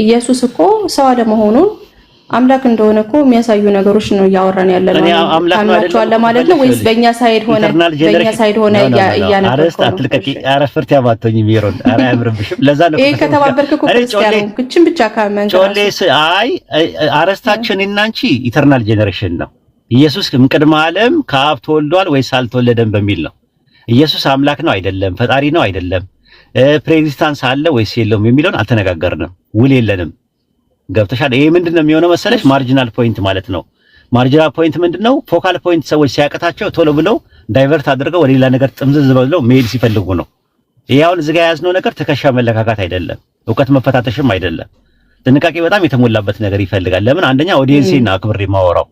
ኢየሱስ እኮ ሰው አለመሆኑን አምላክ እንደሆነ እኮ የሚያሳዩ ነገሮች ነው እያወራን ያለነው። ታምናቸዋል ለማለት ነው ወይስ በእኛ ሳይድ ሆነ እያነበብከው አረስት አትልቀቂ አረፍርት ያባቶኝ ሚሮን አራ ያምርብሽም ለዛ ነው ይሄ ከተባበርክ እኮ ክርስቲያኑ ክችን ብቻ ካመንክ ጮሌስ አይ አረስታችን እናንቺ ኢተርናል ጄነሬሽን ነው። ኢየሱስ ቅድመ ዓለም ከአብ ተወልዷል ወይስ አልተወለደም በሚል ነው። ኢየሱስ አምላክ ነው አይደለም፣ ፈጣሪ ነው አይደለም፣ ፕሬኤግዚስታንስ አለ ወይስ የለውም የሚለውን አልተነጋገርንም። ውል የለንም። ገብተሻል? ይሄ ምንድነው የሚሆነው መሰለሽ? ማርጂናል ፖይንት ማለት ነው። ማርጂናል ፖይንት ምንድነው? ፎካል ፖይንት ሰዎች ሲያቀታቸው ቶሎ ብለው ዳይቨርት አድርገው ወደ ሌላ ነገር ጥምዝዝ ብለው መሄድ ሲፈልጉ ነው። ይሄ አሁን እዚህ ጋር ያዝነው ነገር ትከሻ መለካካት አይደለም፣ እውቀት መፈታተሽም አይደለም። ጥንቃቄ በጣም የተሞላበት ነገር ይፈልጋል። ለምን? አንደኛ ኦዲየንስና አክብሬ ማወራው።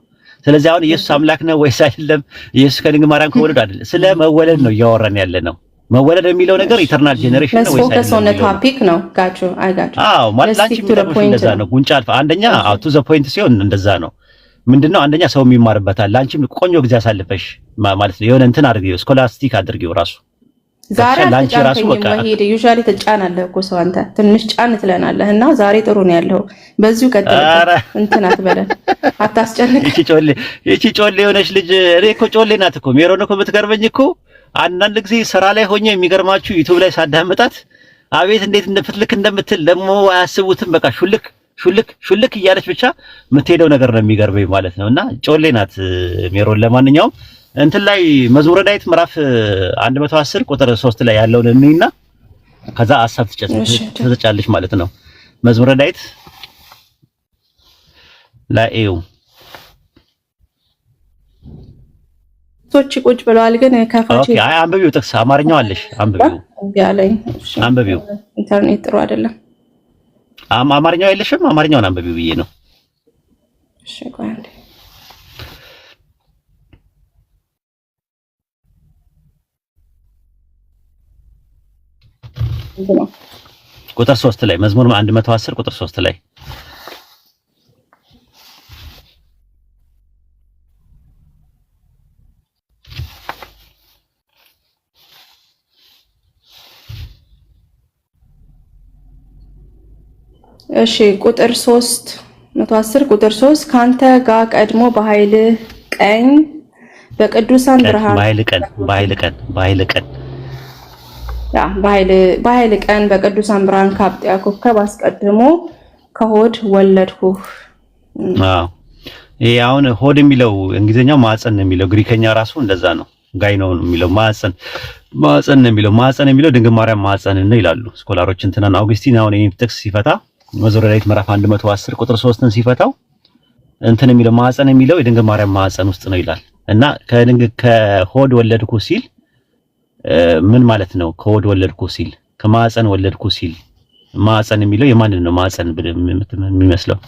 ስለዚህ አሁን ኢየሱስ አምላክ ነው ወይስ አይደለም፣ ኢየሱስ ከድንግል ማርያም ከወለደ አይደለም፣ ስለ መወለድ ነው እያወራን ያለ ነው። መወለድ የሚለው ነገር ኢተርናል ጄነሬሽን ነው ወይስ አይደለም? ፎከስ ቶፒክ ነው። ጋቹ አይጋቹ አዎ ማለት ላንቺ እንደዛ ነው። ጉንጫ አልፋ አንደኛ ቱ ዘ ፖይንት ሲሆን እንደዛ ነው። ምንድነው አንደኛ ሰው የሚማርበታል። ላንቺም ቆንጆ ጊዜ አሳልፈሽ ማለት ነው። የሆነ እንትን አድርጊው፣ ስኮላስቲክ አድርጊው ራሱ ዛሬ ላንቺ ራሱ በቃ ሄደ ዩዛሊ ተጫናለህ እኮ ሰው አንተ ትንሽ ጫን ትለናለህ እና ዛሬ ጥሩ ነው ያለው። በዚሁ ቀጥል እንትን አትበለን፣ አታስጨንቅ። እቺ ጮሌ የሆነች ልጅ እኔ እኮ ጮሌ ናት እኮ ሜሮን እኮ የምትገርመኝ እኮ አንዳንድ ጊዜ ስራ ላይ ሆኜ የሚገርማችሁ ዩቲዩብ ላይ ሳዳምጣት አቤት እንዴት እንደፍትልክ እንደምትል ደግሞ አያስቡትም። በቃ ሹልክ እያለች ብቻ የምትሄደው ነገር ነው የሚገርመኝ ማለት ነው። እና ጮሌ ናት ሜሮን። ለማንኛውም እንትን ላይ መዝሙረ ዳዊት ምዕራፍ 110 ቁጥር 3 ላይ ያለውን እንይና ከዛ ሐሳብ ትጨርሻለሽ ማለት ነው። መዝሙረ ዳዊት ላይ ቶች ቁጭ ብለዋል። ግን ከፋች ኦኬ። አይ አንብቢው፣ ጥቅስ አማርኛው አለሽ አንብቢው ያለኝ። አንብቢው ኢንተርኔት ጥሩ አይደለም። አማርኛው የለሽም? አማርኛውን አንብቢው ብዬ ነው። እሺ ቆይ አንዴ ቁጥር 3 ላይ መዝሙር 110 ቁጥር 3 ላይ እሺ ቁጥር 3 110 ቁጥር 3 ካንተ ጋር ቀድሞ በኃይል ቀኝ በቅዱሳን ብርሃን በኃይል ቀን በቅዱሳን ብርሃን ካብጢያ ኮከብ አስቀድሞ ከሆድ ወለድኩህ። አዎ ይሄ አሁን ሆድ የሚለው እንግሊዘኛው ማዕፀን ነው የሚለው፣ ግሪከኛ ራሱ እንደዛ ነው። ጋይ ነው የሚለው ማዕፀን ነው የሚለው። ማዕፀን የሚለው ድንግል ማርያም ማዕፀን ነው ይላሉ ስኮላሮች። እንትናን አውግስቲን አሁን ይሄን ጥቅስ ሲፈታ መዝሙረ ዳዊት ምዕራፍ 110 ቁጥር 3ን ሲፈታው እንትን የሚለው ማዕፀን የሚለው የድንግል ማርያም ማዕፀን ውስጥ ነው ይላል። እና ከሆድ ወለድኩ ሲል ምን ማለት ነው? ከሆድ ወለድኩ ሲል ከማዕፀን ወለድኩ ሲል ማዕፀን የሚለው የማንን ነው ማዕፀን የሚመስለው?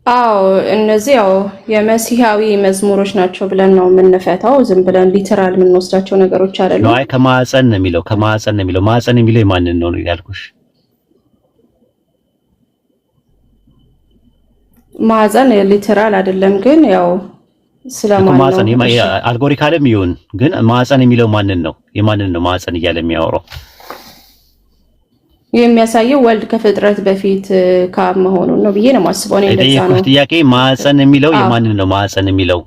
አዎ እነዚህ ያው የመሲሐዊ መዝሙሮች ናቸው ብለን ነው የምንፈታው። ዝም ብለን ሊተራል የምንወስዳቸው ነገሮች አይደሉም። አይ ከማዕፀን ነው የሚለው ማዕፀን የሚለው የማንን ነው ያልኩሽ? ማዕፀን ሊተራል አይደለም፣ ግን ያው ስለማን ነው አልጎሪካልም ይሁን፣ ግን ማዕፀን የሚለው ማንን ነው? የማንን ነው ማዕፀን እያለ የሚያወራው? የሚያሳየው ወልድ ከፍጥረት በፊት ከአብ መሆኑን ነው ብዬ ነው የማስበው። እኔ እንደዛ ነው ጥያቄ። ማዕፀን የሚለው የማንን ነው? ማዕፀን የሚለው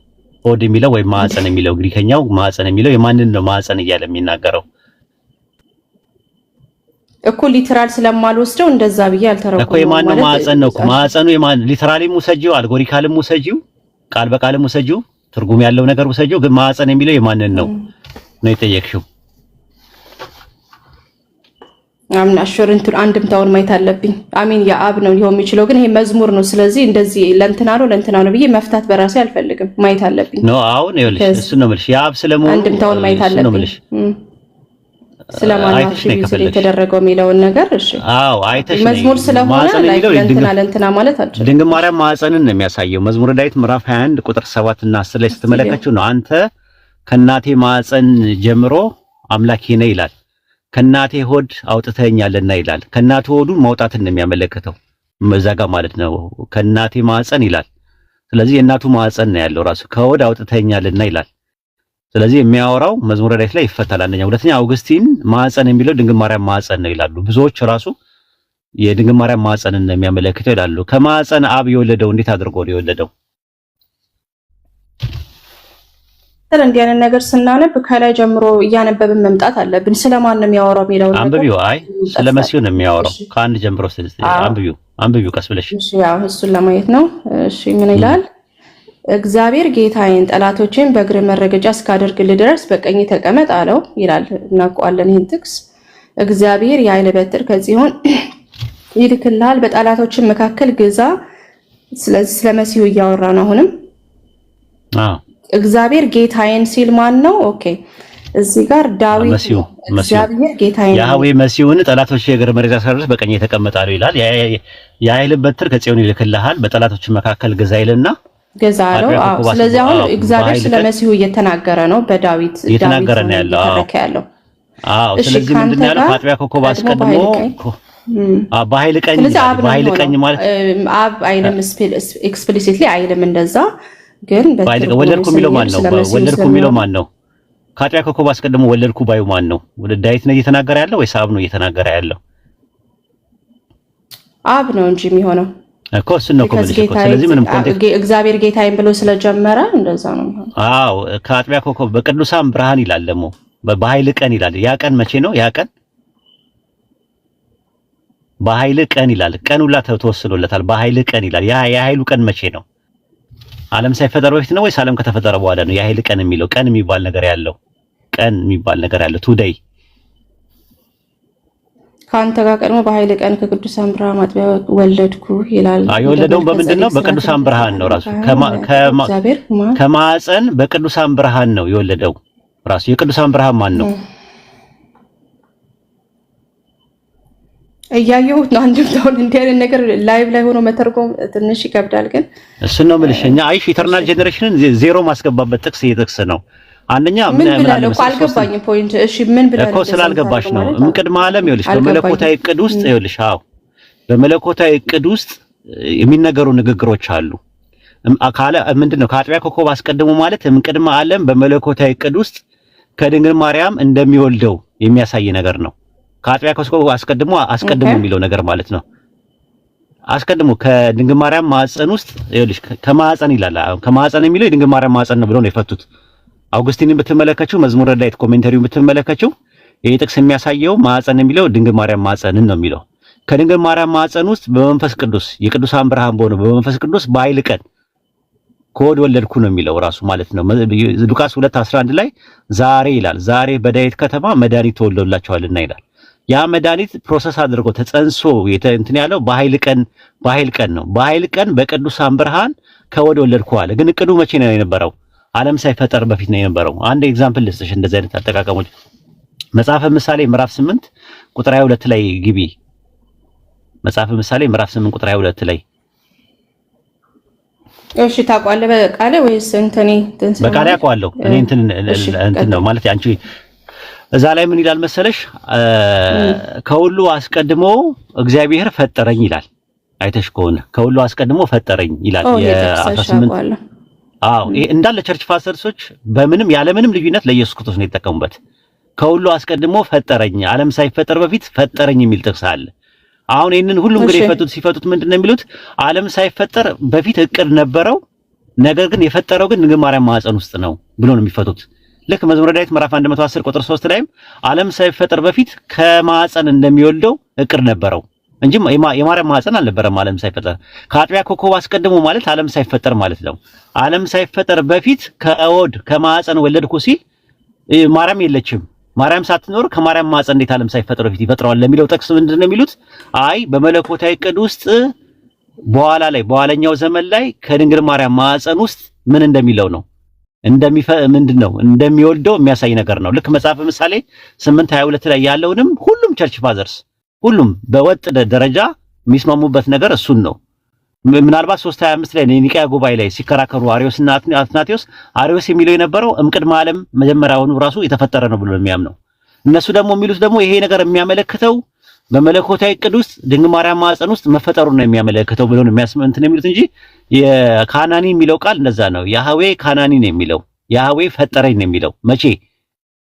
ሆድ የሚለው ወይ ማዕፀን የሚለው ግሪከኛው ማዕፀን የሚለው የማንን ነው ማዕፀን እያለ የሚናገረው? እኮ ሊተራል ስለማልወስደው እንደዛ ብዬ አልተረጎመም እኮ። የማን ነው ማዕፀን ነው? ማዕፀኑ የማን ሊተራሊም ውሰጂው፣ አልጎሪካልም ውሰጂው፣ ቃል በቃልም ውሰጂው፣ ትርጉም ያለው ነገር ውሰጂው፣ ግን ማዕፀን የሚለው የማንን ነው ነው የጠየቅሽው? አምና ሹርንቱን አንድምታውን ማየት አለብኝ። አሚን የአብ ነው ሊሆን የሚችለው፣ ግን ይሄ መዝሙር ነው። ስለዚህ እንደዚህ ለእንትና ነው ብዬ መፍታት በራሴ አልፈልግም። ማየት አለብኝ ነው። አሁን ይኸውልሽ እሱ ነው የምልሽ። የአብ ስለመሆኑ አንድምታውን ማየት አለብኝ። ስለማናት የተደረገው የሚለውን ነገር እሺ። አዎ አይተሽ ነው መዝሙር ስለሆነ ለእንትና ማለት አልችልም። ድንግል ማርያም ማዕፀንን ነው የሚያሳየው። መዝሙረ ዳዊት ምዕራፍ 21 ቁጥር 7 እና 10 ላይ ስትመለከቱ ነው አንተ ከእናቴ ማዕፀን ጀምሮ አምላኬ ነህ ይላል። ከእናቴ ሆድ አውጥተኸኛልና ይላል። ከእናቴ ሆዱን ማውጣትን ነው የሚያመለክተው እዛ ጋር ማለት ነው። ከእናቴ ማዕፀን ይላል። ስለዚህ የእናቱ ማዕፀን ነው ያለው ራሱ። ከሆድ አውጥተኸኛልና ይላል። ስለዚህ የሚያወራው መዝሙረ ዳዊት ላይ ይፈታል። አንደኛ። ሁለተኛ አውግስቲን ማዕፀን የሚለው ድንግል ማርያም ማዕፀን ነው ይላሉ። ብዙዎች ራሱ የድንግል ማርያም ማዕፀንን ነው የሚያመለክተው ይላሉ። ከማዕፀን አብ የወለደው እንዴት አድርጎ ነው የወለደው? እንዲህ አይነት ነገር ስናነብ ከላይ ጀምሮ እያነበብን መምጣት አለብን። ስለማን ነው የሚያወራው የሚለውን ነገር አንብቢው። አይ ስለ መሲሁ ነው የሚያወራው። ከአንድ ጀምሮ አንብቢው ቀስ ብለሽ። እሺ ያው እሱን ለማየት ነው። እሺ ምን ይላል? እግዚአብሔር ጌታዬን ጠላቶቼን በእግር መረገጫ እስካደርግልህ ድረስ በቀኝ ተቀመጥ አለው ይላል። እናውቀዋለን ይህን ጥቅስ። እግዚአብሔር የኃይል በትር ከጽዮን ይልክልሃል፣ በጠላቶችን መካከል ግዛ። ስለዚህ ስለ መሲሁ እያወራ ነው አሁንም። እግዚአብሔር ጌታዬን ሲል ማን ነው? ኦኬ እዚህ ጋር ዳዊት እግዚአብሔር ጌታዬን ያህዌ መሲሁን ጠላቶች የእግር መረገጫ እስካደርግልህ በቀኝ ተቀመጥ አለው ይላል። የኃይል በትር ከጽዮን ይልክልሃል፣ በጠላቶች መካከል ግዛ ይልና ገዛ አለው። ስለዚህ አሁን እግዚአብሔር ስለ መሲሁ እየተናገረ ነው። በዳዊት እየተናገረ ነው ያለው። አዎ ስለዚህ ምንድነው ያለው? ከአጥቢያ ኮከብ አስቀድሞ በኃይል ቀኝ ማለት አብ አይልም፣ ኤክስፕሊሲትሊ አይልም እንደዛ። ግን ወለድኩ የሚለው ማን ነው? ወለድኩ የሚለው ማን ነው? ከአጥቢያ ኮከብ አስቀድሞ ወለድኩ ባዩ ማን ነው? ወደ ዳዊት ነው እየተናገረ ያለው ወይስ አብ ነው እየተናገረ ያለው? አብ ነው እንጂ የሚሆነው እኮ እሱን ነው ኮሜንት እኮ። ስለዚህ ምንም ኮንቴክስት እግዚአብሔር ጌታዬን ብሎ ስለጀመረ እንደዛ ነው የሚሆነው። አዎ ከአጥቢያ ኮከብ በቅዱሳን ብርሃን ይላል፣ ደግሞ በኃይል ቀን ይላል። ያ ቀን መቼ ነው? ያ ቀን በኃይል ቀን ይላል። ቀን ሁላ ተወስኖለታል። በኃይል ቀን ይላል። ያ የኃይሉ ቀን መቼ ነው? ዓለም ሳይፈጠር በፊት ነው ወይስ ዓለም ከተፈጠረ በኋላ ነው? የኃይል ቀን የሚለው ቀን የሚባል ነገር ያለው ቱዴይ ከአንተ ጋር ቀድሞ በኃይል ቀን ከቅዱሳን ብርሃን አጥቢያ ወለድኩ ይላል። የወለደው በምንድን ነው? በቅዱሳን ብርሃን ነው ራሱ። ከማዕፀን በቅዱሳን ብርሃን ነው የወለደው ራሱ። የቅዱሳን ብርሃን ማን ነው? እያየሁት ነው። አንድምታውን እንዲህ አይነት ነገር ላይቭ ላይ ሆኖ መተርጎም ትንሽ ይከብዳል። ግን እሱን ነው የምልሽ። እኛ አይሽ ኢተርናል ጄኔሬሽንን ዜሮ ማስገባበት ጥቅስ ጥቅስ ነው። አንደኛ ምን ብላለሁ እኮ አልገባኝም። ፖይንት እሺ ምን ብላለሁ እኮ ስላልገባሽ ነው። እምቅድመ ዓለም ይኸውልሽ፣ በመለኮታዊ ዕቅድ ውስጥ ይኸውልሽ፣ አዎ በመለኮታዊ ዕቅድ ውስጥ የሚነገሩ ንግግሮች አሉ። አካለ ምንድነው? ከአጥቢያ ኮከብ አስቀድሞ ማለት እምቅድመ ዓለም በመለኮታዊ ዕቅድ ውስጥ ከድንግል ማርያም እንደሚወልደው የሚያሳይ ነገር ነው። ከአጥቢያ ኮከብ አስቀድሞ የሚለው ነገር ማለት ነው። አስቀድሞ ከድንግል ማርያም ማዕፀን ውስጥ ይኸውልሽ፣ ከማዕፀን ይላል። ከማዕፀን የሚለው የድንግል ማርያም ማዕፀን ነው ብሎ ነው የፈቱት። አውግስቲንን ብትመለከቹ መዝሙረ ዳዊት ኮሜንተሪውን ብትመለከቹ ይሄ ጥቅስ የሚያሳየው ማዕፀን የሚለው ድንግል ማርያም ማዕፀንን ነው የሚለው። ከድንግል ማርያም ማዕፀን ውስጥ በመንፈስ ቅዱስ የቅዱሳን ብርሃን በሆነው በመንፈስ ቅዱስ በኃይል ቀን ከወድ ወለድኩ ነው የሚለው ራሱ ማለት ነው። ሉቃስ 2:11 ላይ ዛሬ ይላል፣ ዛሬ በዳዊት ከተማ መድኃኒት ተወልዶላቸዋልና ይላል። ያ መድኃኒት ፕሮሰስ አድርጎ ተጸንሶ እንትን ያለው በኃይል ቀን ነው። በኃይል ቀን በቅዱሳን ብርሃን ከወድ ወለድኩ አለ። ግን እቅዱ መቼ ነው የነበረው? ዓለም ሳይፈጠር በፊት ነው የነበረው። አንድ ኤግዛምፕል ልስጥሽ እንደዚህ አይነት አጠቃቀሞች። መጽሐፈ ምሳሌ ምዕራፍ 8 ቁጥር 22 ላይ ግቢ። መጽሐፈ ምሳሌ ምዕራፍ 8 ቁጥር 22 ላይ እሺ፣ ታውቃለህ በቃለ ወይስ እንትኔ በቃለ ያውቀዋለሁ እኔ እንትን ነው ማለት አንቺ እዛ ላይ ምን ይላል መሰለሽ? ከሁሉ አስቀድሞ እግዚአብሔር ፈጠረኝ ይላል። አይተሽ ከሆነ ከሁሉ አስቀድሞ ፈጠረኝ ይላል። የ18 አዎ ይሄ እንዳለ ቸርች ፋስተርሶች በምንም ያለምንም ልዩነት ለኢየሱስ ክርስቶስ ነው የተጠቀሙበት። ከሁሉ አስቀድሞ ፈጠረኝ፣ ዓለም ሳይፈጠር በፊት ፈጠረኝ የሚል ጥቅስ አለ። አሁን ይሄንን ሁሉም እንግዲህ ሲፈቱት ምንድነው የሚሉት? ዓለም ሳይፈጠር በፊት እቅድ ነበረው፣ ነገር ግን የፈጠረው ግን ድንግል ማርያም ማዕፀን ውስጥ ነው ብሎ ነው የሚፈቱት። ልክ መዝሙረ ዳዊት ምዕራፍ 110 ቁጥር 3 ላይም ዓለም ሳይፈጠር በፊት ከማዕፀን እንደሚወልደው እቅድ ነበረው እንጂ የማርያም ማዕፀን አልነበረም። ዓለም ሳይፈጠር ከአጥቢያ ኮከብ አስቀድሞ ማለት ዓለም ሳይፈጠር ማለት ነው። ዓለም ሳይፈጠር በፊት ከማዕፀን ወለድኩ ሲል ማርያም የለችም። ማርያም ሳትኖር ከማርያም ማዕፀን እንዴት ዓለም ሳይፈጠር በፊት ይፈጥረዋል ለሚለው ጥቅስ ምንድነው የሚሉት? አይ በመለኮታዊ ዕቅድ ውስጥ በኋለኛው ዘመን ላይ ከድንግል ማርያም ማዕፀን ውስጥ ምን እንደሚለው ነው እንደሚወልደው የሚያሳይ ነገር ነው። ልክ መጽሐፈ ምሳሌ 8:22 ላይ ያለውንም ሁሉም ቸርች ፋዘርስ ሁሉም በወጥ ደረጃ የሚስማሙበት ነገር እሱን ነው። ምናልባት 3:25 ላይ ኒቂያ ጉባኤ ላይ ሲከራከሩ አሪዮስና አትናቴዎስ አሪዮስ የሚለው የነበረው እምቅድመ ዓለም መጀመሪያውኑ ራሱ የተፈጠረ ነው ብሎ የሚያምነው። እነሱ ደግሞ የሚሉት ደግሞ ይሄ ነገር የሚያመለክተው በመለኮታዊ ዕቅድ ውስጥ ድንግል ማርያም ማዕፀን ውስጥ መፈጠሩን ነው የሚያመለክተው ብሎ ነው የሚሉት እንጂ የካናኒ የሚለው ቃል እንደዛ ነው። ያህዌ ካናኒ ነው የሚለው ያህዌ ፈጠረኝ ነው የሚለው። መቼ?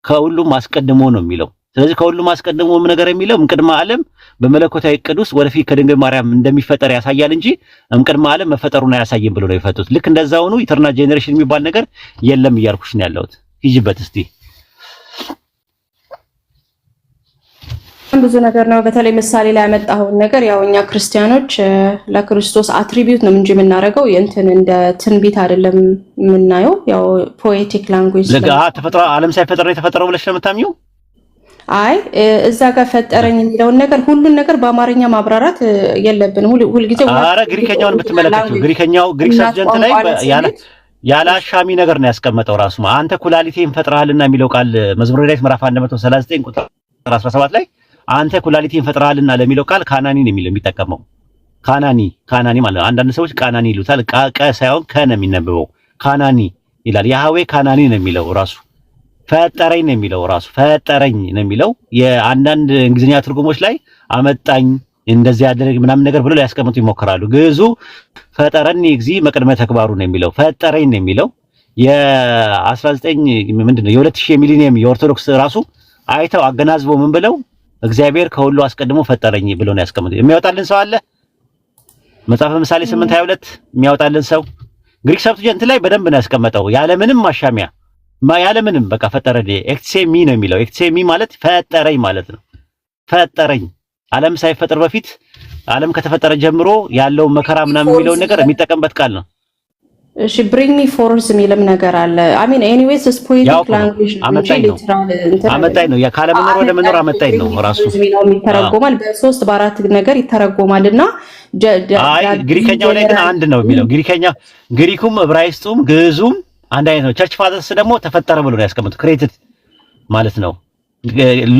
ከሁሉም አስቀድሞ ነው የሚለው። ስለዚህ ከሁሉም አስቀድሞ ነገር የሚለው እምቅድመ ዓለም በመለኮታዊ ዕቅድ ውስጥ ወደፊት ከድንግል ማርያም እንደሚፈጠር ያሳያል እንጂ እምቅድመ ዓለም መፈጠሩን አያሳይም ብሎ ነው የፈቱት። ልክ እንደዛ ሆኖ ኢተርናል ጄኔሬሽን የሚባል ነገር የለም እያልኩሽ ነው ያለሁት። ሂጂበት እስቲ። ብዙ ነገር ነው። በተለይ ምሳሌ ላይ ያመጣኸውን ነገር ያው እኛ ክርስቲያኖች ለክርስቶስ አትሪቢዩት ነው እንጂ የምናደርገው እንትን እንደ ትንቢት አይደለም የምናየው። ያው ፖኤቲክ ላንጉዌጅ ተፈጥሮ ዓለም ሳይፈጠር ነው የተፈጠረው ብለሽ ነው የምታምኚው? አይ እዛ ጋር ፈጠረኝ የሚለውን ነገር ሁሉን ነገር በአማርኛ ማብራራት የለብንም። ሁልጊዜ ኧረ ግሪከኛውን ብትመለከቱ ግሪክ ሰብጀንት ላይ ያለ አሻሚ ነገር ነው ያስቀመጠው ራሱ። አንተ ኩላሊቴን ፈጥረሃልና የሚለው ቃል መዝሙረ ዳዊት ምዕራፍ 139 ቁጥር 17 ላይ አንተ ኩላሊቴን ፈጥረሃልና ለሚለው ቃል ካናኒ ነው የሚጠቀመው። ካናኒ ማለት ነው። አንዳንድ ሰዎች ቃናኒ ይሉታል። ቀ ሳይሆን ከ ነው የሚነበበው። ካናኒ ይላል። ያህዌ ካናኒ ነው የሚለው ራሱ። ፈጠረኝ ነው የሚለው ራሱ። ፈጠረኝ ነው የሚለው። የአንዳንድ እንግሊዝኛ ትርጉሞች ላይ አመጣኝ እንደዚህ ያደረግ ምናምን ነገር ብለው ሊያስቀምጡ ይሞክራሉ። ግዕዙ ፈጠረኒ እግዚእ መቅድመ ተግባሩ ነው የሚለው። ፈጠረኝ ነው የሚለው። የ19 ምንድነው የ2000 ሚሊኒየም የኦርቶዶክስ ራሱ አይተው አገናዝበው ምን ብለው እግዚአብሔር ከሁሉ አስቀድሞ ፈጠረኝ ብሎ ነው ያስቀምጠው። የሚያወጣልን ሰው አለ? መጽሐፈ ምሳሌ 8:22 የሚያወጣልን ሰው ግሪክ ሰብጀንት ላይ በደንብ ነው ያስቀመጠው። ያለምንም ማሻሚያ ያለምንም በቃ ፈጠረኝ ኤክሴሚ ነው የሚለው። ኤክሴሚ ማለት ፈጠረኝ ማለት ነው። ፈጠረኝ ዓለም ሳይፈጠር በፊት ዓለም ከተፈጠረ ጀምሮ ያለው መከራ ምናምን የሚለው ነገር የሚጠቀምበት ቃል ነው። እሺ ብሪንግ ሚ ፎርዝ የሚልም ነገር አለ። አይ ሚን ኤኒዌይስ ስፖይሊንግ ላንጉዌጅ አመጣኝ ነው ካለ መኖር ወደ መኖር አመጣኝ ነው ራሱ ይተረጎማል። በ3 በ4 ነገር ይተረጎማልና አይ ግሪከኛው ላይ ግን አንድ ነው የሚለው። ግሪኩም ዕብራይስጡም ግዕዙም አንድ አይነት ነው። ቸርች ፋዘርስ ደግሞ ተፈጠረ ብሎ ነው ያስቀምጡት። ክሬትድ ማለት ነው።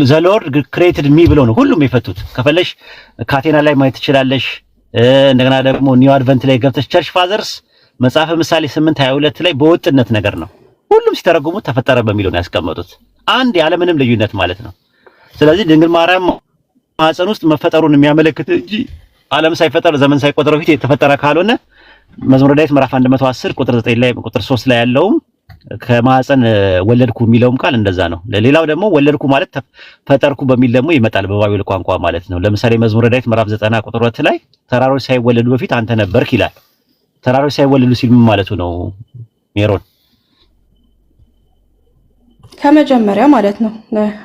ዘ ሎርድ ክሬትድ ሚ ብሎ ነው ሁሉም የፈቱት። ከፈለሽ ካቴና ላይ ማየት ትችላለሽ። እንደገና ደግሞ ኒው አድቨንት ላይ ገብተሽ ቸርች ፋዘርስ መጽሐፈ ምሳሌ 8:22 ላይ በወጥነት ነገር ነው ሁሉም ሲተረጉሙት ተፈጠረ በሚለው ነው ያስቀመጡት። አንድ ያለምንም ልዩነት ማለት ነው። ስለዚህ ድንግል ማርያም ማህፀን ውስጥ መፈጠሩን የሚያመለክት እንጂ ዓለም ሳይፈጠር ዘመን ሳይቆጠር በፊት የተፈጠረ ካልሆነ መዝሙረ ዳዊት ምዕራፍ 110 ቁጥር 9 ላይ ቁጥር 3 ላይ ያለውም ከማህፀን ወለድኩ የሚለውም ቃል እንደዛ ነው። ሌላው ደግሞ ወለድኩ ማለት ፈጠርኩ በሚል ደግሞ ይመጣል በባቢሎን ቋንቋ ማለት ነው። ለምሳሌ መዝሙረ ዳዊት ምዕራፍ 90 ቁጥር 2 ላይ ተራሮች ሳይወለዱ በፊት አንተ ነበርክ ይላል። ተራሮች ሳይወለዱ ሲል ምን ማለቱ ነው ሜሮን? ከመጀመሪያ ማለት ነው።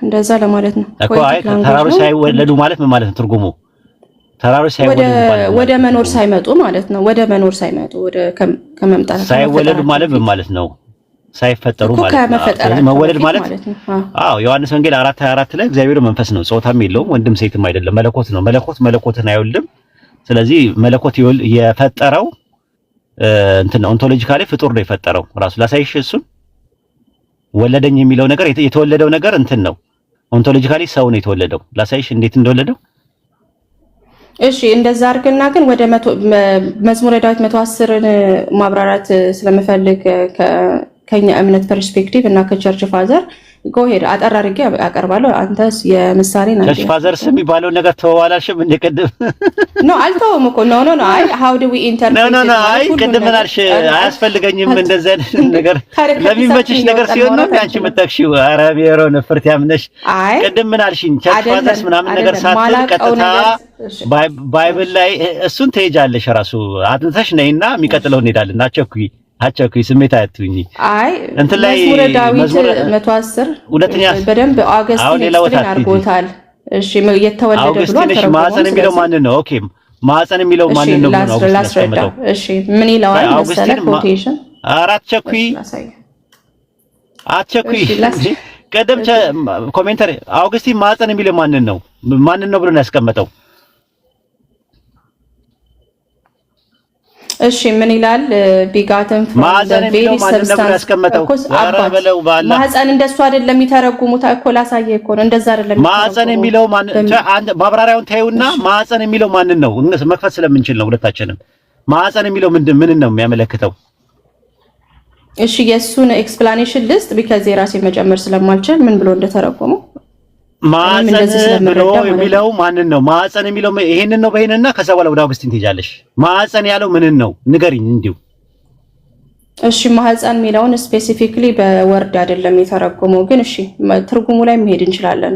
እንደዛ ለማለት ነው እኮ። አይ ተራሮች ሳይወለዱ ማለት ምን ማለት ነው ትርጉሙ? ተራሮች ሳይወለዱ ወደ መኖር ሳይመጡ ማለት ነው። ወደ መኖር ሳይመጡ ወደ ከመምጣት ሳይወለዱ ማለት ምን ማለት ነው? ሳይፈጠሩ ማለት ነው። መወለድ ማለት አዎ ዮሐንስ ወንጌል 4:24 ላይ እግዚአብሔር መንፈስ ነው፣ ጾታም የለውም፣ ወንድም ሴትም አይደለም፣ መለኮት ነው። መለኮትን አይወልድም። ስለዚህ መለኮት የፈጠረው እንትን ነው። ኦንቶሎጂካሊ ፍጡር ነው የፈጠረው ራሱ። ላሳይሽ እሱን ወለደኝ የሚለው ነገር የተወለደው ነገር እንትን ነው። ኦንቶሎጂካሊ ሰው ነው የተወለደው። ላሳይሽ እንዴት እንደወለደው። እሺ እንደዛ አድርግና ግን ወደ መዝሙረ ዳዊት 110ን ማብራራት ስለምፈልግ ከኛ እምነት ፐርስፔክቲቭ እና ከቸርች ፋዘር ጎሄድ አጠር አድርጌ አቀርባለሁ። አንተስ የምሳሌ ነው። ቸርች ፋዘርስ የሚባለው ነገር ተዋላልሽም እንደ ቅድም ኖ አልተውም እኮ ኖ አይ how do we interpret ኖ አይ ቅድም ምን አልሽ? አያስፈልገኝም እንደዛ ነገር ለሚመችሽ ነገር ሲሆን ነው አንቺ መጣክሽው። አረብ የሮን ፍርት ያምነሽ ቅድም ምን አልሽኝ? ቸርች ፋዘርስ ምናምን ነገር ሳትል ቀጥታ ባይብል ላይ እሱን ትሄጃለሽ ራሱ አጥንተሽ ነይና የሚቀጥለው እንሄዳለን። አቸኩይ ስሜት አያትሁኝ። አይ እንትን ላይ መዝሙረ ዳዊት 110 ሁለተኛ በደንብ አውገስቲን አድርጎታል። እሺ የተወለደ ብሎ አውገስቲን ማህፀን የሚለው ማንን ነው? ኦኬ ማህፀን የሚለው ማንን ነው? ላስረዳ። እሺ ምን ይለዋል መሰለህ? ኮቴሽን አትቸኩይ ቀደም ኮሜንተሪ አውገስቲን ማህፀን የሚለው ማንን ነው ብሎ ነው ያስቀመጠው? እሺ ምን ይላል? ቢጋተን ማህፀን የሚለው ማንን ነው ያስቀመጠው? ማህፀን እንደሱ አይደለም የሚተረጉሙት እኮ ላሳየህ እኮ ነው። እንደዛ አይደለም ማህፀን የሚለው ማብራሪያውን ታዩና ማህፀን የሚለው ማንን ነው መክፈት ስለምንችል ነው ሁለታችንም። ማህፀን የሚለው ምን ነው የሚያመለክተው? እሺ የሱን ኤክስፕላኔሽን ሊስት ቢካዝ የራሴ መጨመር ስለማልችል ምን ብሎ እንደተረጎመው ማህፀን ብሎ የሚለው ማንን ነው? ማህፀን የሚለው ይሄንን ነው። በይነና ከዛ በኋላ ወደ አውግስቲን ትሄጃለሽ። ማህፀን ያለው ምንን ነው ንገሪኝ እንዲሁ እሺ ማህፀን የሚለውን ስፔሲፊክሊ በወርድ አይደለም የተረጎመው፣ ግን እሺ ትርጉሙ ላይ መሄድ እንችላለን።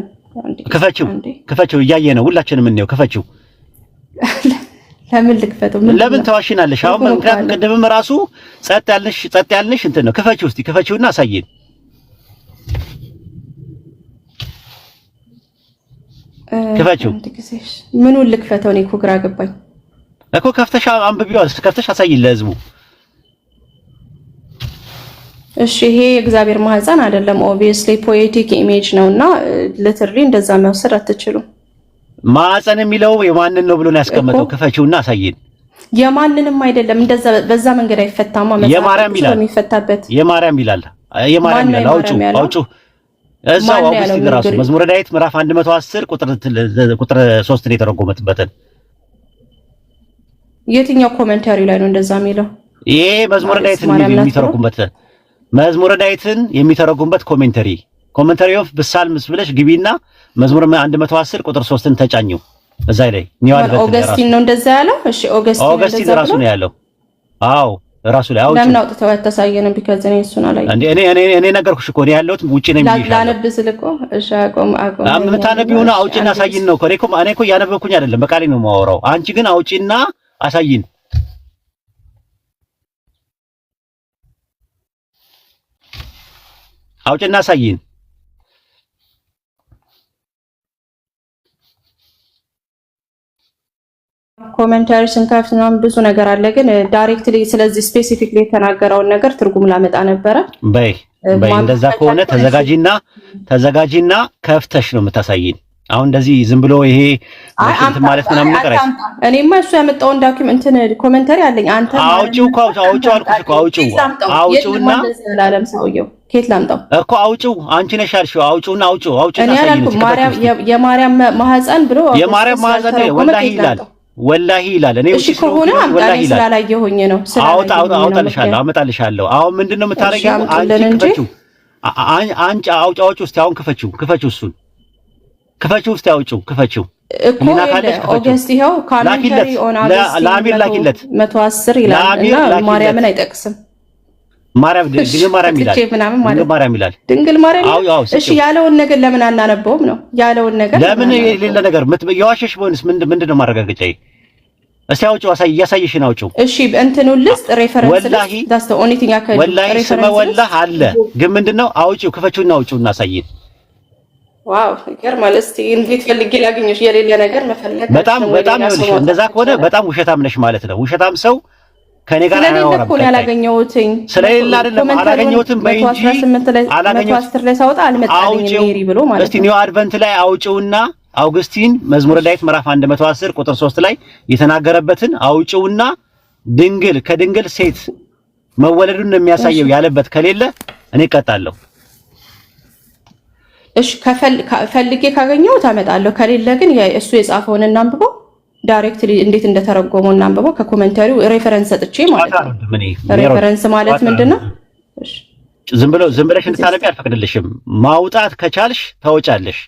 ክፈችው እያየ ነው ሁላችንም እንየው። ክፈችው። ለምን ልክፈተው? ለምን ተዋሽናለሽ? አሁን ምክንያቱም ቅድምም ራሱ ጸጥ ያልንሽ እንትን ነው። ክፈችው እስቲ ክፈችውና አሳየን። ክፈችው። ምኑን ልክፈተው? እኔ እኮ ግራ ገባኝ እኮ። ከፍተሽ አንብቢው፣ ከፍተሽ አሳይን ለህዝቡ። እሺ ይሄ የእግዚአብሔር ማህፀን አይደለም። ኦብቪየስሊ ፖኤቲክ ኢሜጅ ነውና ለትሪ እንደዛ መውሰድ አትችሉም። ማህፀን የሚለው የማንን ነው ብሎ ነው ያስቀመጠው? ክፈችውና አሳየን። የማንንም አይደለም። እንደዛ በዛ መንገድ አይፈታማ። የማርያም ይላል የሚፈታበት የማርያም ይላል። አውጪው እዛው አውግስቲን ራሱ መዝሙረ ዳዊት ምዕራፍ 110 ቁጥር 3 ነው የተረጎመበትን። የትኛው ኮሜንታሪ ላይ ነው እንደዛ የሚለው? ይሄ መዝሙረ ዳዊትን የሚተረጉምበት መዝሙረ ዳዊትን የሚተረጉምበት ኮሜንታሪ ኦፍ ብሳልምስ ብለሽ ግቢና መዝሙር 110 ቁጥር 3ን ተጫኙ። እዛ ላይ ኦገስቲን ነው እንደዛ ያለው። እሺ ኦገስቲን ራሱ ነው ያለው። አዎ ራሱ ላይ አውጪ። ለምን አውጥተው ያተሳየነ? ቢካዝ እኔ እሱን አላየሁም። እኔ ነገርኩሽ እኮ እኔ ያለሁት ውጪ ነኝ ብዬሽ ላነብስ ልቆ። እሺ አቆም የምታነቢው ነው። አውጪና አሳይን ነው እኮ። እኔ እኮ እያነበብኩኝ አይደለም፣ በቃሌ ነው የማወራው። አንቺ ግን አውጪና አሳይን። አውጪና አሳይን። ኮሜንታሪ ስንከፍት ነው ብዙ ነገር አለ፣ ግን ዳይሬክትሊ ስለዚህ ስፔሲፊክሊ የተናገረውን ነገር ትርጉም ላመጣ ነበረ። በይ እንደዛ ከሆነ ተዘጋጂና ከፍተሽ ነው የምታሳይን። አሁን እንደዚህ ዝም ብሎ ይሄ ማለት ምናምን ነገር አይደለም። እኔማ እሱ ያመጣውን ዳኪመንት ኮሜንታሪ አለኝ። አንተ አውጪው አልኩሽ እኮ አውጪውና ለዓለም ሰውየው ከየት ላምጣው እኮ አውጪው። አንቺ ነሽ ያልሽው። አውጪውና እኔ ያልኩት የማርያም ማህፀን ብሎ የማርያም ማህፀን ወላሂ ይላል። እኔ እሺ ከሆነ አምጣልኝ ስላላየሁኝ ነው። አመጣልሻለሁ። አሁን ምንድነው የምታረጊው? አንቺ አውጪው እስቲ። አሁን ክፈችው እሱን ክፈችው እስቲ አውጪው። ክፈችው እኮ ኦገስት ይኸው ካሜንታሪ ኦን ለአሚር ላኪለት 110 ይላል እና ማርያምን አይጠቅስም። ድንግል ማርያም ይላል። ድንግል ማርያም እሺ ያለውን ነገር ለምን አናነበውም ነው ያለውን ነገር ለምን የሌለ ነገር የዋሸሽ ቢሆንስ ምንድነው ማረጋገጫዬ? እስቲ አውጪው፣ እያሳየሽን አውጪው። እሺ እንትኑን ልስጥ ሬፈረንስ ልስጥ። ዳስ ዘ ኦንሊ ቲንግ አከ ወላሂ አለ ግን ምንድነው? አውጪው፣ ክፈችውና አውጪውና አሳይን። ዋው ይገርማል። እስቲ እንዴት ፈልጌ ላገኘሽ? የሌለ ነገር መፈለግ በጣም ይኸውልሽ፣ እንደዛ ከሆነ በጣም ውሸታም ነሽ ማለት ነው። ውሸታም ሰው ከኔ ጋር አያወራም። ስለሌለ አይደለም አላገኘሁትም በእንጂ አላገኘሁትም ላይ ሳወጣ አልመጣልኝም ሜሪ ብሎ ማለት ነው። እስቲ ኒው አድቨንት ላይ አውጪውና አውግስቲን መዝሙረ ዳዊት ምዕራፍ 110 ቁጥር 3 ላይ የተናገረበትን አውጪውና ከድንግል ሴት መወለዱን የሚያሳየው ያለበት ከሌለ እኔ እቀጣለሁ። እሺ ፈልጌ ካገኘሁት አመጣለሁ። ከሌለ ግን እሱ የጻፈውን እናንብበው። ዳይሬክትሊ እንዴት እንደተረጎመው እናንብበው። ከኮሜንታሪው ሬፈረንስ ሰጥቼ ማለት ነው። ሬፈረንስ ማለት ምንድነው? እሺ ዝም ብለሽ እንድታነቢ አልፈቅድልሽም። ማውጣት ከቻልሽ ታወጫለሽ።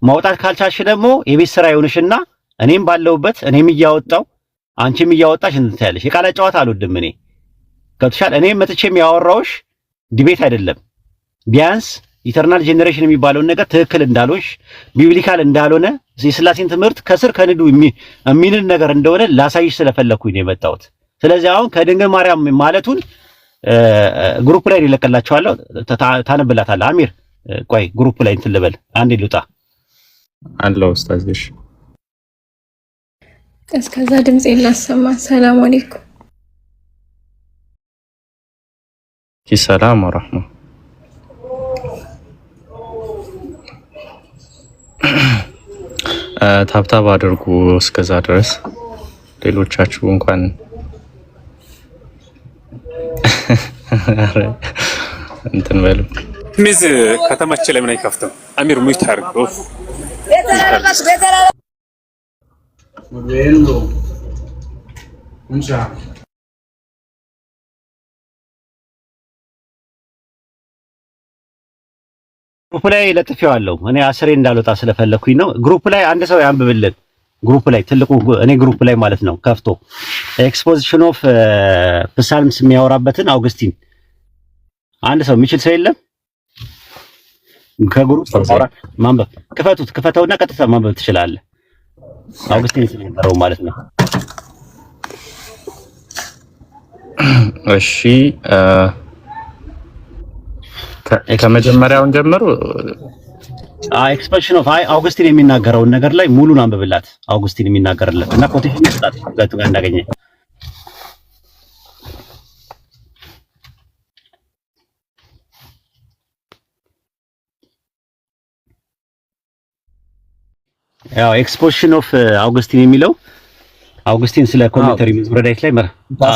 ማውጣት ካልቻልሽ ደግሞ የቤት ስራ ይሆንሽና እኔም ባለውበት እኔም እያወጣው አንቺም እያወጣሽ እንትያለሽ። የቃላት ጨዋታ አልወድም እኔ። ከተሻለ እኔም መጥቼም ያወራውሽ ዲቤት አይደለም። ቢያንስ ኢተርናል ጄኔሬሽን የሚባለውን ነገር ትክክል እንዳልሆንሽ ቢብሊካል እንዳልሆነ የሥላሴን ትምህርት ከስር ከንዱ የሚልን ነገር እንደሆነ ላሳይሽ ስለፈለኩኝ ነው የመጣሁት። ስለዚህ አሁን ከድንግል ማርያም ማለቱን ግሩፕ ላይ ይለቀላችኋለሁ፣ ታነብላታለህ። አሚር ቆይ ግሩፕ ላይ እንትን ልበል አንዴ ልውጣ አለው ኡስታዝሽ። እስከዛ ድምጽ እናሰማ። ሰላም አለይኩም። ሰላም ወራህማ። ታብታብ አድርጉ እስከዛ ድረስ ሌሎቻችሁ እንኳን እንትን በሉ። ሚዝ ከተመቸ ለምን አይከፍትም? አሚር ሙይት አድርጎ ግሩፕ ላይ ለጥፌዋለሁ። እኔ አስሬ እንዳልወጣ ስለፈለኩኝ ነው። ግሩፕ ላይ አንድ ሰው ያንብብልን። ግሩፕ ላይ ትልቁ እኔ ግሩፕ ላይ ማለት ነው ከፍቶ ኤክስፖዚሽን ኦፍ ፕሳልምስ የሚያወራበትን አውግስቲን አንድ ሰው የሚችል ሰው የለም? ከግሩፕ ማንበብ ክፈተውና ቀጥታ ማንበብ ትችላለህ። አውግስቲን ስለነበረው ማለት ነው። እሺ ከመጀመሪያውን ጀምሮ ኤክስፕሬሽን ኦፍ አውግስቲን የሚናገረውን ነገር ላይ ሙሉን አንብብላት። አውግስቲን የሚናገርለት እና ኮቴሽን ይስጣት ጋር እንዳገኘ ያው ኤክስፖዚሽን ኦፍ አውግስቲን የሚለው አውግስቲን ስለ ኮሜንተሪ መዝሙረ ዳዊት ላይ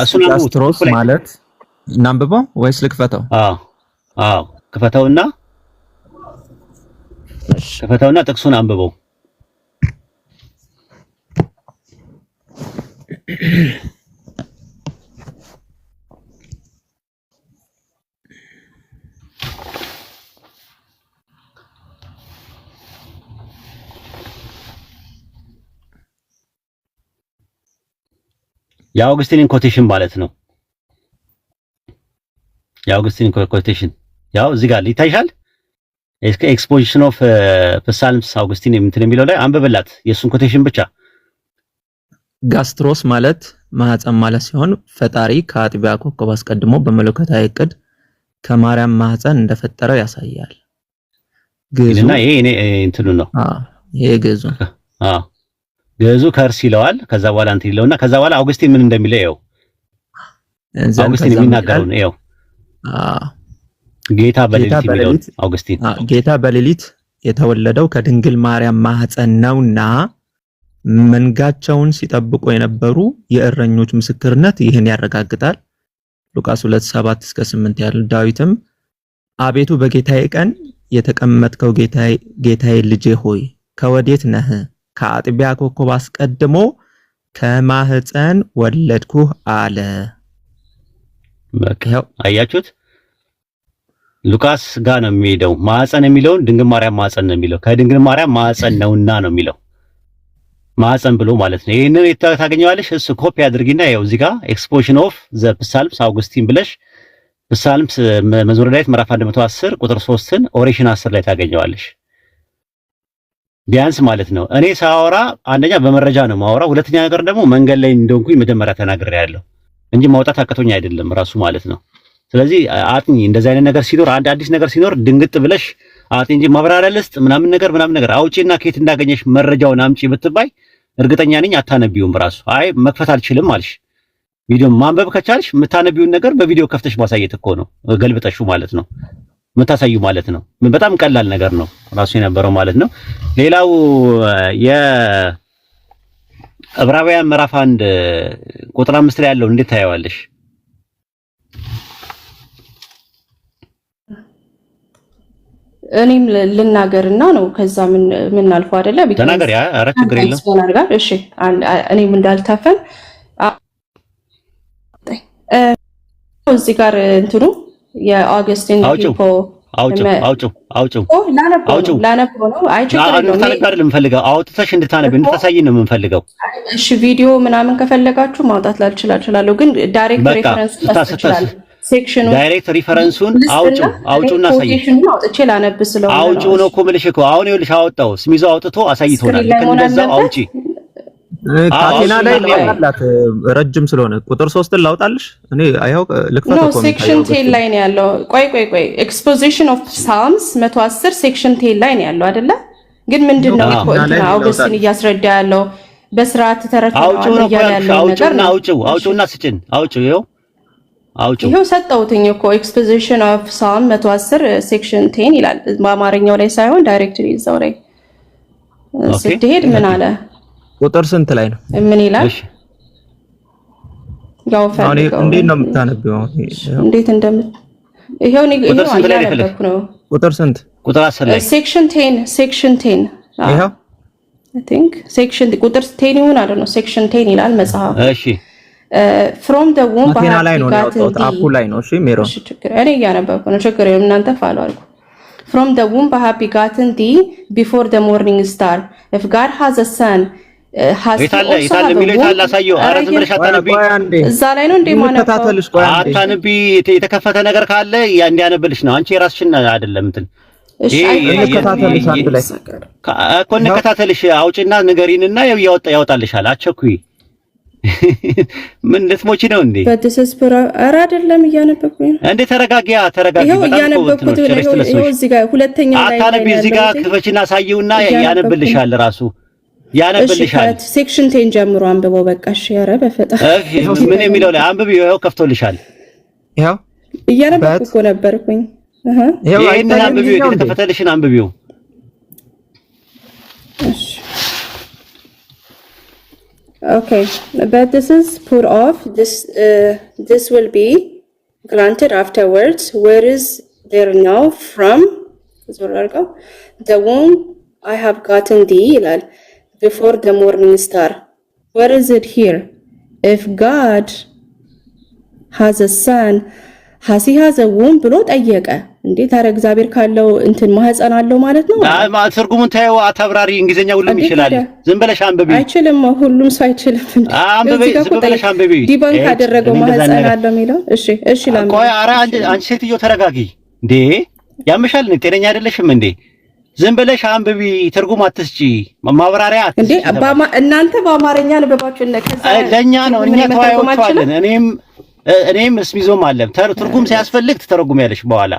እሱን ጋስትሮስ ማለት እናንብበው ወይስ ልክፈተው? አዎ ክፈተውና ጥቅሱን አንብበው። የአውግስቲንን ኮቴሽን ማለት ነው። የአውግስቲን ኮቴሽን ያው እዚህ ጋር ይታይሻል። ኤክስፖዚሽን ኦፍ ፕሳልምስ አውግስቲን እንትን የሚለው ላይ አንብብላት የእሱን ኮቴሽን ብቻ። ጋስትሮስ ማለት ማህፀን ማለት ሲሆን ፈጣሪ ከአጥቢያ ኮከብ አስቀድሞ በመለኮታዊ ዕቅድ ከማርያም ማህፀን እንደፈጠረው ያሳያል። ግዙና ይሄ እኔ እንትኑ ነው። ይሄ ግዙ ግዙ ከርስ ይለዋል። ከዛ በኋላ እንትን ይለውና ከዛ በኋላ አውግስቲን ምን እንደሚለው ይኸው አውግስቲን የሚናገረው ነው። ይኸው ጌታ በሌሊት የሚለው አውግስቲን ጌታ በሌሊት የተወለደው ከድንግል ማርያም ማህፀን ነውና መንጋቸውን ሲጠብቁ የነበሩ የእረኞች ምስክርነት ይህን ያረጋግጣል። ሉቃስ 2:7-8 ያለው ዳዊትም አቤቱ በጌታዬ ቀን የተቀመጥከው ጌታዬ ልጄ ሆይ ከወዴት ነህ? ከአጥቢያ ኮከብ አስቀድሞ ከማህፀን ወለድኩህ አለ። በቃ አያችሁት? ሉቃስ ጋር ነው የሚሄደው። ማህፀን የሚለውን ድንግል ማርያም ማህፀን ነው የሚለው። ከድንግል ማርያም ማህፀን ነውና ነው የሚለው። ማህፀን ብሎ ማለት ነው። ይሄንን ታገኘዋለሽ። እሱ ኮፒ አድርጊና ይኸው እዚህ ጋር ኤክስፖዚሽን ኦፍ ዘ ፕሳልምስ አውግስቲን ብለሽ ፕሳልምስ መዝሙረ ዳዊት ምዕራፍ 110 ቁጥር 3ን ኦሬሽን 10 ላይ ታገኘዋለሽ። ቢያንስ ማለት ነው። እኔ ሳወራ አንደኛ በመረጃ ነው ማወራ፣ ሁለተኛ ነገር ደግሞ መንገድ ላይ እንደሆንኩኝ መጀመሪያ ተናግሬያለሁ እንጂ ማውጣት አቅቶኝ አይደለም ራሱ ማለት ነው። ስለዚህ አጥኚ እንደዚህ አይነት ነገር ሲኖር አንድ አዲስ ነገር ሲኖር ድንግጥ ብለሽ አጥኚ እንጂ ማብራሪያ ልስጥ ምናምን ነገር አውጪና ከየት እንዳገኘሽ መረጃውን አምጪ ብትባይ እርግጠኛ ነኝ አታነቢውም ራሱ። አይ መክፈት አልችልም አልሽ። ቪዲዮ ማንበብ ከቻልሽ የምታነቢውን ነገር በቪዲዮ ከፍተሽ ማሳየት እኮ ነው፣ ገልብጠሹ ማለት ነው የምታሳዩ ማለት ነው። በጣም ቀላል ነገር ነው ራሱ የነበረው ማለት ነው። ሌላው የዕብራውያን ምዕራፍ 1 ቁጥር 5 ላይ ያለው እንዴት ታየዋለሽ? እኔም ልናገርና ነው ከዛ ምን አልፎ አይደለ ተናገር። ያ ኧረ ችግር የለም። እሺ እኔም እንዳልታፈን እዚህ ጋር እንትኑ የአውግስቲን ሂፖ አውጪው ላነበው ነው። አይ ችግር የለውም። አይደለም የምፈልገው አውጥተሽ እንድታነብ እንድታሳይ ነው የምንፈልገው። እሺ ቪዲዮ ምናምን ከፈለጋችሁ ማውጣት እችላለሁ፣ ግን ዳይሬክት ሬፈረንስ ታስችላል። ሴክሽኑ ዳይሬክት ሪፈረንሱን አውጪውና አሳይ። ኮቴሽኑን አውጥቼ ላነብ ስለሆነ አውጪው ነው እኮ የምልሽ እኮ አሁን ይኸውልሽ አወጣው ስሚዞ አውጥቶ አሳይቶናል። ልክ እንደዛው አውጪ። ካቴና ላይ ላውጣላት ረጅም ስለሆነ ቁጥር 3ን ላውጣልሽ እኔ አይው ልክፈት እኮ ሴክሽን 10 ላይ ነው ያለው። ቆይ ኤክስፖዚሽን ኦፍ ሳልምስ 110 ሴክሽን 10 ላይ ነው ያለው አይደለ? ግን ምንድነው አውግስቲን እያስረዳ ያለው በስርዓት ተረክበው ያለው ነገር ነው። አውጪውና ስጭን አውጪው ይሄው ሰጠውትኝ እኮ ኤክስፖዚሽን ኦፍ ሳልም 110 ሴክሽን 10 ይላል። በአማርኛው ላይ ሳይሆን ዳይሬክትሊ እዛው ላይ ስትሄድ ምን አለ? ቁጥር ስንት ላይ ነው? ምን ይላል? ያው እንዴት ነው የምታነቢው? እንዴት ይሄው እያነበብኩ ነው። ቁጥር ስንት? ቁጥር 10 ላይ ሴክሽን 10 ይሄው አይ ቲንክ ሴክሽን ቁጥር 10 ይሁን አይደል ነው ሴክሽን 10 ይላል መጽሐፍ። እሺ from the womb አቴና ላይ ነው ያወጣው አፑ ላይ ነው። እሺ ሜሮ እኔ እያነበብኩ ነው። ችግር የለም እናንተ ፋሎ አድርጉ። from the womb I have begotten thee before the morning star. If God has a son, ይታለ የሚለው ይታለ አሳየው። ኧረ ዝም ብለሽ አታነቢ። እዛ ላይ ነው እንደ ማነካተልሽ። ቆይ አታነቢ። የተከፈተ ነገር ካለ እንዲያነብልሽ ነው። አንቺ የራስሽን አይደለም እንትን እሺ እንከታተልሽ አንድ ላይ እኮ እንከታተልሽ። አውጪና ንገሪንና ያወጣልሻል። አቸኩይ ምን ልትሞቺ ነው እንዴ? በተሰስፈራ ኧረ አይደለም እያነበብኩኝ ነው እንዴ። ተረጋጊያ ተረጋጊ። በጣም ነው እዚህ ጋር ሁለተኛ ላይ አታነቢ። እዚህ ጋር ክፈችና ሳይውና ያነብልሻል ራሱ ያነብልሻል። ሴክሽን 10 ጀምሮ አንብበው በቃ እሺ። ኧረ በፈጣሪ ምን የሚለው ላይ አንብቢው። ይኸው ከፍቶልሻል። ይኸው እያነበብኩ እኮ ነበርኩኝ። ይሄን አንብቢው። የተከፈተልሽን አንብቢው። እሺ Okay, but this is put off. This will be granted afterwards. Where is there now from? The womb I have gotten thee, ilal, before the morning star. Where is it here? If God has a son, has he has a womb? ብሎ ጠየቀ። እንዴት አረ እግዚአብሔር ካለው እንትን ማህፀን አለው ማለት ነው? ትርጉሙን ታየው። አተብራሪ እንግሊዘኛ ሁሉም ይችላል። ዝም ብለሽ አንብቢ። አይችልም፣ ሁሉም ሰው አይችልም። አንብቢ፣ ዝም ብለሽ አንብቢ። ዲባንክ አደረገው ማህፀን አለው የሚለው። እሺ ላምብ። ቆይ ኧረ አንቺ ሴትዮ ተረጋጊ እንዴ! ያምሻል እንዴ? ጤነኛ አይደለሽም እንዴ? ዝም ብለሽ አንብቢ። ትርጉም አትስጪ፣ ማብራሪያ አትስጪ። እንዴ እናንተ በአማርኛ አንብባችሁ እና ከዛ ለኛ ነው እኛ ተዋዮቻለን። እኔም እስሚዞም አለ ትርጉም ሲያስፈልግ ትተረጉሚያለሽ በኋላ።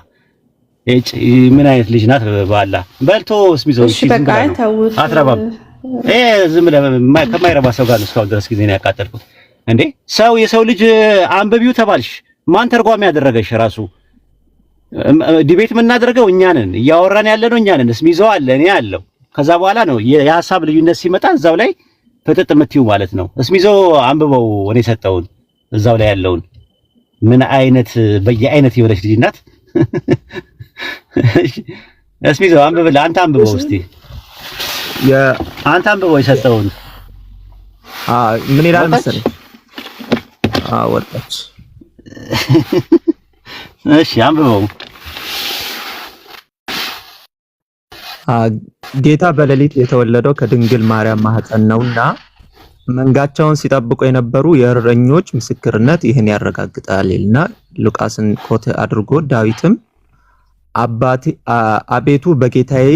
ምን አይነት ልጅ ናት? ባላ በልቶ እስሚዞም እሺ በቃ ታውት አትረባም። ዝም ከማይረባ ሰው ጋር እስካሁን ድረስ ጊዜ ነው ያቃጠልኩት እንዴ። የሰው ልጅ አንብቢው ተባልሽ። ማን ተርጓሚ ያደረገሽ? ራሱ ዲቤት የምናደርገው እኛ ነን፣ እያወራን ያለነው እኛ ነን። እስሚዞ አለ፣ እኔ አለው። ከዛ በኋላ ነው የሐሳብ ልዩነት ሲመጣ እዛው ላይ ፍጥጥ የምትይው ማለት ነው። እስሚዞ አንብበው እኔ ሰጠውን እዛው ላይ ያለውን። ምን አይነት በየአይነት የሆነች ልጅ ናት? እስሚዞ አንብበው፣ አንተ አንብበው እስቲ። አንተ አንብበው የሰጠውን። ምን ይላል መሰለኝ? ወጣች። እሺ አንብበው። ጌታ በሌሊት የተወለደው ከድንግል ማርያም ማህፀን ነውና መንጋቸውን ሲጠብቁ የነበሩ የእረኞች ምስክርነት ይህን ያረጋግጣል ይልና ሉቃስን ኮት አድርጎ ዳዊትም አቤቱ በጌታዬ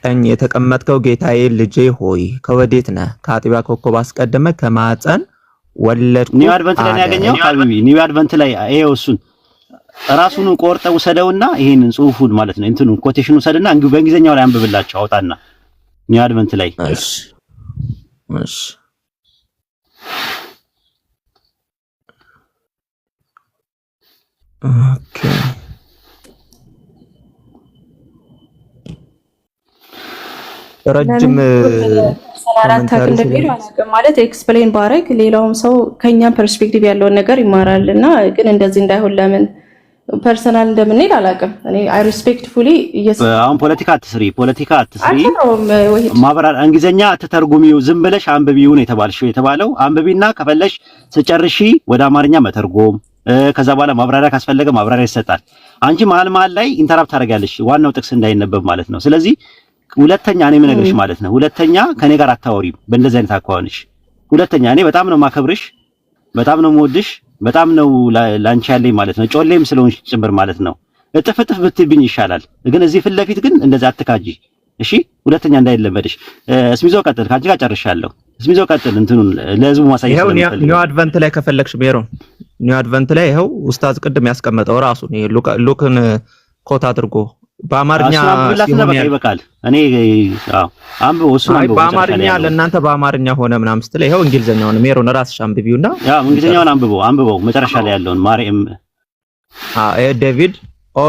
ቀኝ የተቀመጥከው ጌታዬ ልጄ ሆይ ከወዴት ነህ? ከአጥቢያ ኮከብ አስቀድመ ከማህፀን ወለድኩ። ኒው አድቨንት ላይ ያገኘው ሀቢቢ ኒው አድቨንት ላይ ይሄው እሱን ራሱን ቆርጠው ሰደውና ይሄንን ጽሁፉን ማለት ነው እንትኑ ኮቴሽኑ ሰደና በእንግሊዘኛው ላይ አንብብላችሁ አውጣና ኒው አድቨንት ላይ እሺ ኦኬ ረጅም ማለት ኤክስፕሌን ባረግ ሌላውም ሰው ከኛ ፐርስፔክቲቭ ያለውን ነገር ይማራልና ግን እንደዚህ እንዳይሆን ለምን ፐርሰናል እንደምንል አላውቅም። እኔ አይ ሪስፔክትፉሊ አሁን ፖለቲካ አትስሪ ማብራር እንግሊዘኛ አትተርጉሚው ዝም ብለሽ አንብቢው ነው የተባለው አንብቢና ከፈለሽ ስጨርሺ ወደ አማርኛ መተርጎም ከዛ በኋላ ማብራሪያ ካስፈለገ ማብራሪያ ይሰጣል። አንቺ መሀል ላይ ኢንተራፕት ታደርጋለሽ ዋናው ጥቅስ እንዳይነበብ ማለት ነው። ስለዚህ ሁለተኛ እኔ ምን ነግርሽ ማለት ነው ሁለተኛ ከኔ ጋር አታወሪም በእንደዚህ አይነት አኳኋንሽ። ሁለተኛ እኔ በጣም ነው ማከብርሽ፣ በጣም ነው የምወድሽ፣ በጣም ነው ላንቺ ያለኝ ማለት ነው ጮሌም ስለሆንሽ ጭምር ማለት ነው። እጥፍ ብትብኝ ይሻላል፣ ግን እዚህ ፊት ለፊት ግን እንደዛ አትካጂ እሺ። ሁለተኛ እንዳይለመድሽ። እስሚዞ ቀጥል፣ ካንቺ ጋር ጨርሻለሁ። እስሚዞ ቀጥል እንትኑን ለህዝቡ ማሳየት ነው። ኒው አድቨንት ላይ ከፈለግሽ ሜሮን ኒው አድቨንት ላይ ይሄው ኡስታዝ ቅድም ያስቀመጠው ራሱ ነው ሉክን ኮት አድርጎ በአማርኛ ሲሆን ይበቃል። እኔ አንብቦ እሱን አንብቦ በአማርኛ ለእናንተ በአማርኛ ሆነ ምናምን ስትል ይሄው እንግሊዘኛውን ሜሮን ራስሽ አንብቢውና እንግሊዘኛውን አንብቦ መጨረሻ ላይ ያለውን ማርያም ዴቪድ ኦ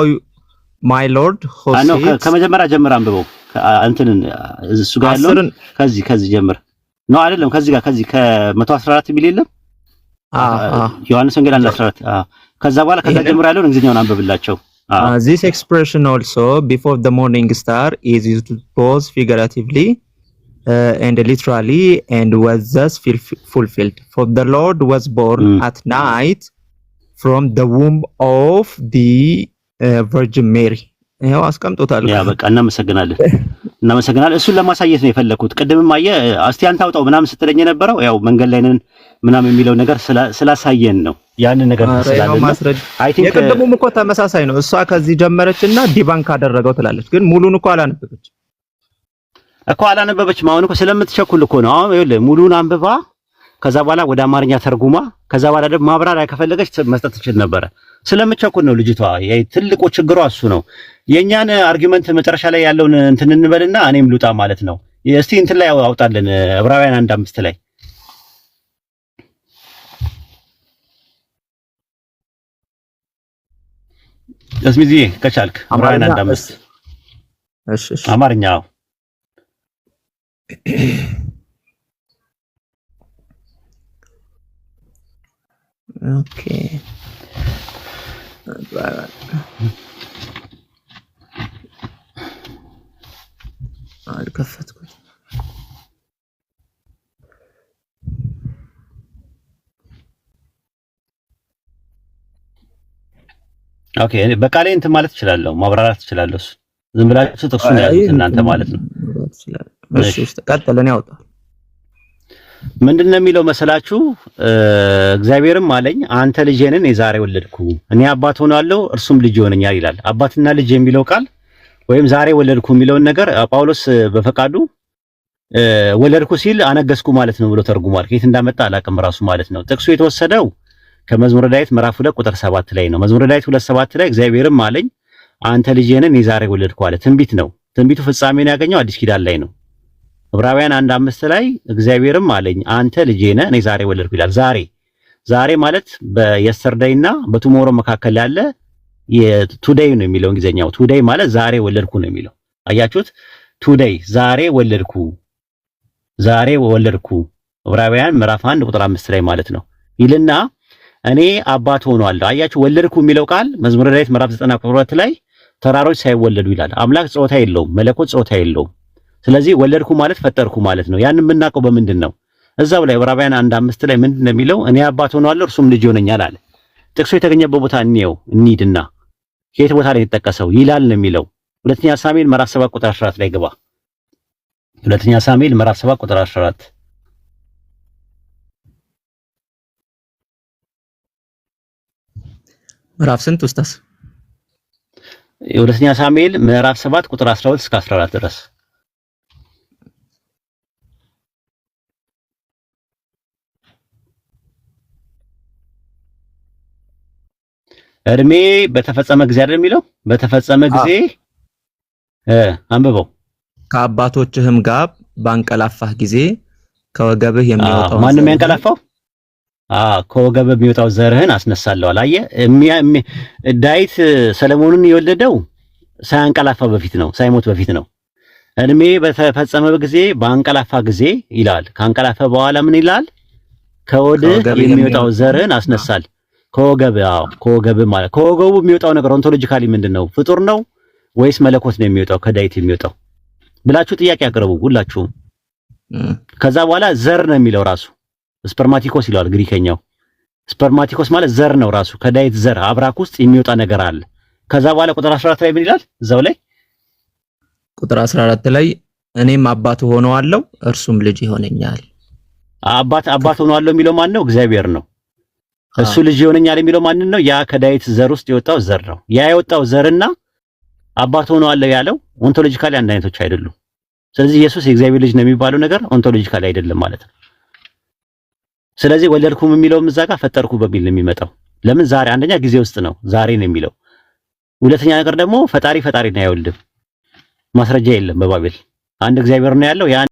ማይ ሎርድ ሆሴ ከመጀመሪያ ጀምር አንብቦ እንትንን እሱ ጋር ያለውን ከዚህ ጀምር ነው አይደለም ከዚህ ከ114 ሚል የለም ዮሐንስ ወንጌል 1:14 ከዛ በኋላ ከዛ ጀምር ያለውን እንግሊዘኛውን አንብብላቸው። This expression also before the morning star is used both figuratively and literally and was thus fulfilled. For the Lord was born at night from the womb of the Virgin Mary. ይሄው አስቀምጦታል። ያ በቃ እናመሰግናለን። እናመሰግናለን። እሱን ለማሳየት ነው የፈለኩት። ቅድምም አየህ እስቲ አንተ አውጣው ምናምን ስትለኝ የነበረው ያው መንገድ ላይ ነን ምናምን የሚለው ነገር ስላሳየን ነው። ያንን ነገር ስላለን አይ ቲንክ የቅድሙም እኮ ተመሳሳይ ነው። እሷ ከዚህ ጀመረችና ዲባንክ አደረገው ትላለች፣ ግን ሙሉን እኮ አላነበበችም። አሁን እኮ ስለምትቸኩል እኮ ነው። አሁን ይኸውልህ ሙሉን አንብባ ከዛ በኋላ ወደ አማርኛ ተርጉማ ከዛ በኋላ ደግሞ ማብራሪያ ከፈለገች መስጠት ትችል ነበረ። ስለምትቸኩል ነው ልጅቷ። ትልቁ ችግሯ እሱ ነው። የኛን አርጊመንት መጨረሻ ላይ ያለውን እንትን እንበልና እኔም ልውጣ ማለት ነው። እስቲ እንትን ላይ አውጣልን ዕብራውያን 1:5 ላይ እስሚዚ ከቻልክ ዕብራውያን 1:5 እሺ አማርኛው ኦኬ አልከፈትኩት። ኦኬ በቃሌ እንትን ማለት እችላለሁ፣ ማብራራት እችላለሁ። ዝም ብላችሁ ጥቅሱን ያዙት እናንተ ማለት ነው። እሺ ቀጥለን ያውጣ። ምንድነው የሚለው መሰላችሁ? እግዚአብሔርም አለኝ አንተ ልጄ ነህ የዛሬ ወለድኩ፣ እኔ አባት ሆናለሁ እርሱም ልጅ ይሆነኛል ይላል። አባትና ልጅ የሚለው ቃል ወይም ዛሬ ወለድኩ የሚለውን ነገር ጳውሎስ በፈቃዱ ወለድኩ ሲል አነገስኩ ማለት ነው ብሎ ተርጉሟል። ከየት እንዳመጣ አላውቅም ራሱ ማለት ነው። ጥቅሱ የተወሰደው ከመዝሙረ ዳዊት ምዕራፍ 2 ቁጥር 7 ላይ ነው። መዝሙረ ዳዊት 2:7 ላይ እግዚአብሔርም አለኝ አንተ ልጄ ነህ የዛሬ ወለድኩ አለ። ትንቢት ነው። ትንቢቱ ፍጻሜን ያገኘው አዲስ ኪዳን ላይ ነው። ዕብራውያን 1:5 ላይ እግዚአብሔርም አለኝ አንተ ልጄ ነህ እኔ ዛሬ ወለድኩ ይላል። ዛሬ ማለት በየስተርዴይ እና በቱሞሮ መካከል ያለ የቱዴይ ነው የሚለው እንግሊዘኛው። ቱዴይ ማለት ዛሬ ወለድኩ ነው የሚለው። አያችሁት? ቱዴይ ዛሬ ወለድኩ ዕብራውያን ምዕራፍ 1 ቁጥር 5 ላይ ማለት ነው ይልና እኔ አባት ሆኗለሁ። አያችሁ ወለድኩ የሚለው ቃል መዝሙረ ዳዊት ምዕራፍ 90 ቁጥር 2 ላይ ተራሮች ሳይወለዱ ይላል። አምላክ ጾታ የለውም፣ መለኮት ጾታ የለውም። ስለዚህ ወለድኩ ማለት ፈጠርኩ ማለት ነው። ያንን የምናውቀው በምንድን ነው? እዛው ላይ ዕብራውያን 1:5 ላይ ምንድን ነው የሚለው? እኔ አባት ሆኗለሁ እርሱም ልጅ ይሆነኛል አለ። ጥቅሱ የተገኘበት ቦታ እንሂድና ከየት ቦታ ላይ የተጠቀሰው ይላል ነው የሚለው። ሁለተኛ ሳሙኤል ምዕራፍ 7 ቁጥር 14 ላይ ግባ። ሁለተኛ ሳሙኤል ምዕራፍ 7 ቁጥር 14 ምዕራፍ ስንት ኡስታዝ? ሁለተኛ ሳሙኤል ምዕራፍ 7 ቁጥር 12 እስከ 14 ድረስ እድሜ በተፈጸመ ጊዜ አይደል የሚለው? በተፈጸመ ጊዜ አንብበው። ከአባቶችህም ጋር ባንቀላፋህ ጊዜ ከወገብህ የሚወጣው ማንም ያንቀላፋው? ከወገብህ የሚወጣው ዘርህን አስነሳለሁ አላየ። ዳዊት ሰለሞንን የወለደው ሳያንቀላፋ በፊት ነው፣ ሳይሞት በፊት ነው። እድሜ በተፈጸመ ጊዜ ባንቀላፋ ጊዜ ይላል። ካንቀላፋ በኋላ ምን ይላል? ከወድህ የሚወጣው ዘርህን አስነሳል። ከወገብ ማለት ከወገቡ የሚወጣው ነገር ኦንቶሎጂካሊ ምንድነው? ፍጡር ነው ወይስ መለኮት ነው የሚወጣው? ከዳዊት የሚወጣው ብላችሁ ጥያቄ አቅርቡ ሁላችሁም። ከዛ በኋላ ዘር ነው የሚለው ራሱ ስፐርማቲኮስ ይለዋል ግሪከኛው። ስፐርማቲኮስ ማለት ዘር ነው ራሱ ከዳዊት ዘር አብራክ ውስጥ የሚወጣ ነገር አለ። ከዛ በኋላ ቁጥር 14 ላይ ምን ይላል? እዛው ላይ ቁጥር 14 ላይ እኔም አባት ሆነዋለሁ እርሱም ልጅ ይሆነኛል። አባት ሆነዋለሁ የሚለው ማን ነው? እግዚአብሔር ነው። እሱ ልጅ ይሆነኛል የሚለው ማን ነው? ያ ከዳዊት ዘር ውስጥ የወጣው ዘር ነው። ያ የወጣው ዘርና አባት ሆነዋለሁ ያለው ኦንቶሎጂካሊ አንድ አይነቶች አይደሉም። ስለዚህ ኢየሱስ የእግዚአብሔር ልጅ ነው የሚባለው ነገር ኦንቶሎጂካሊ አይደለም ማለት ነው። ስለዚህ ወለድኩም የሚለውም እዛ ጋር ፈጠርኩ በሚል ነው የሚመጣው። ለምን? ዛሬ አንደኛ ጊዜ ውስጥ ነው ዛሬ ነው የሚለው። ሁለተኛ ነገር ደግሞ ፈጣሪን አይወልድም። ማስረጃ የለም በባቢል አንድ እግዚአብሔር ነው ያለው።